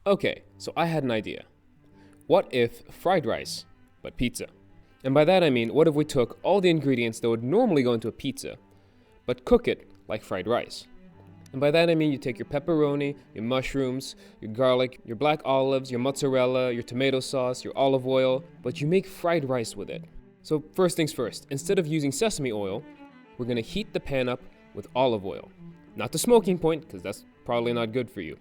Okay, so I had an idea. What if fried rice, but pizza? And by that I mean, what if we took all the ingredients that would normally go into a pizza, but cook it like fried rice? And by that I mean you take your pepperoni, your mushrooms, your garlic, your black olives, your mozzarella, your tomato sauce, your olive oil, but you make fried rice with it. So first things first, instead of using sesame oil, we're gonna heat the pan up with olive oil. Not the smoking point, because that's probably not good for you.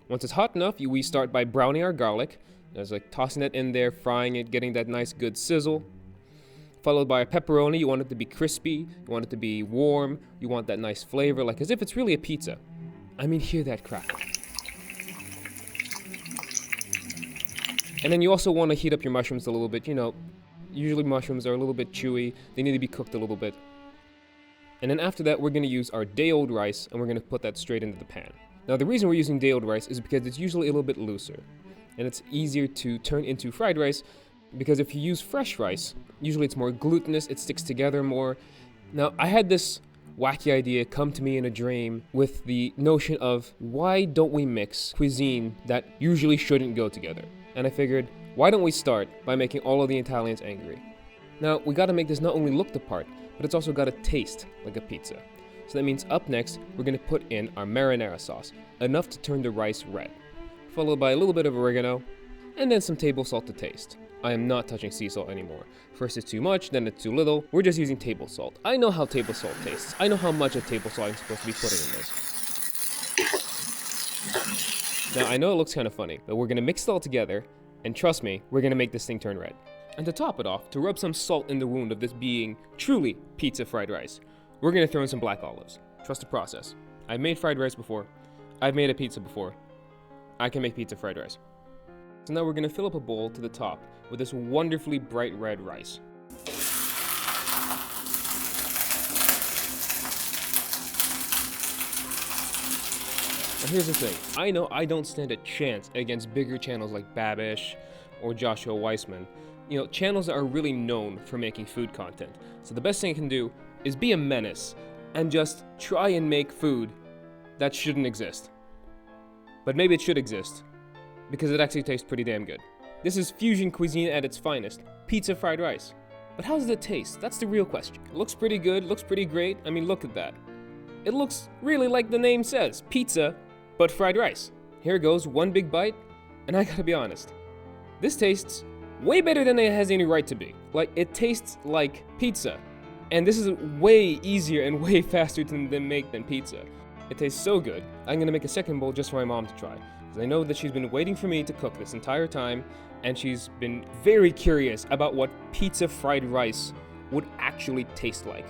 Once it's hot enough, we start by browning our garlic. There's like tossing it in there, frying it, getting that nice good sizzle. Followed by a pepperoni. You want it to be crispy, you want it to be warm, you want that nice flavor, like as if it's really a pizza. I mean, hear that crackle. And then you also want to heat up your mushrooms a little bit. You know, usually mushrooms are a little bit chewy, they need to be cooked a little bit. And then after that, we're going to use our day-old rice, and we're going to put that straight into the pan. Now, the reason we're using day-old rice is because it's usually a little bit looser, and it's easier to turn into fried rice, because if you use fresh rice, usually it's more glutinous, it sticks together more. Now, I had this wacky idea come to me in a dream with the notion of, why don't we mix cuisine that usually shouldn't go together? And I figured, why don't we start by making all of the Italians angry? Now, we gotta make this not only look the part, but it's also gotta taste like a pizza. So that means up next, we're gonna put in our marinara sauce, enough to turn the rice red, followed by a little bit of oregano, and then some table salt to taste. I am not touching sea salt anymore. First it's too much, then it's too little. We're just using table salt. I know how table salt tastes. I know how much of table salt I'm supposed to be putting in this. Now I know it looks kind of funny, but we're gonna mix it all together, and trust me, we're gonna make this thing turn red. And to top it off, to rub some salt in the wound of this being truly pizza fried rice, we're gonna throw in some black olives. Trust the process. I've made fried rice before. I've made a pizza before. I can make pizza fried rice. So now we're gonna fill up a bowl to the top with this wonderfully bright red rice. And here's the thing, I know I don't stand a chance against bigger channels like Babish or Joshua Weissman. You know, channels that are really known for making food content. So the best thing I can do is be a menace and just try and make food that shouldn't exist. But maybe it should exist, because it actually tastes pretty damn good. This is fusion cuisine at its finest, pizza fried rice. But how does it taste? That's the real question. It looks pretty good, looks pretty great. I mean, look at that. It looks really like the name says, pizza, but fried rice. Here goes, one big bite, and I gotta be honest. This tastes way better than it has any right to be. Like, it tastes like pizza. And this is way easier and way faster to make than pizza. It tastes so good, I'm gonna make a second bowl just for my mom to try. Because I know that she's been waiting for me to cook this entire time, and she's been very curious about what pizza fried rice would actually taste like.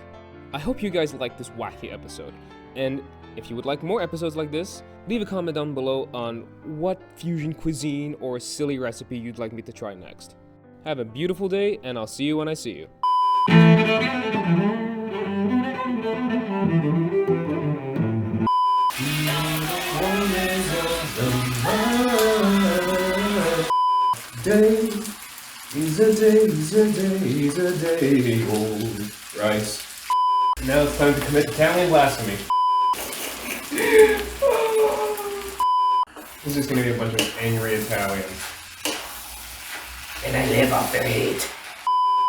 I hope you guys liked this wacky episode, and if you would like more episodes like this, leave a comment down below on what fusion cuisine or silly recipe you'd like me to try next. Have a beautiful day, and I'll see you when I see you. Day is a day old rice. Now it's time to commit Italian blasphemy. This is gonna be a bunch of angry Italians. And I live off their hate.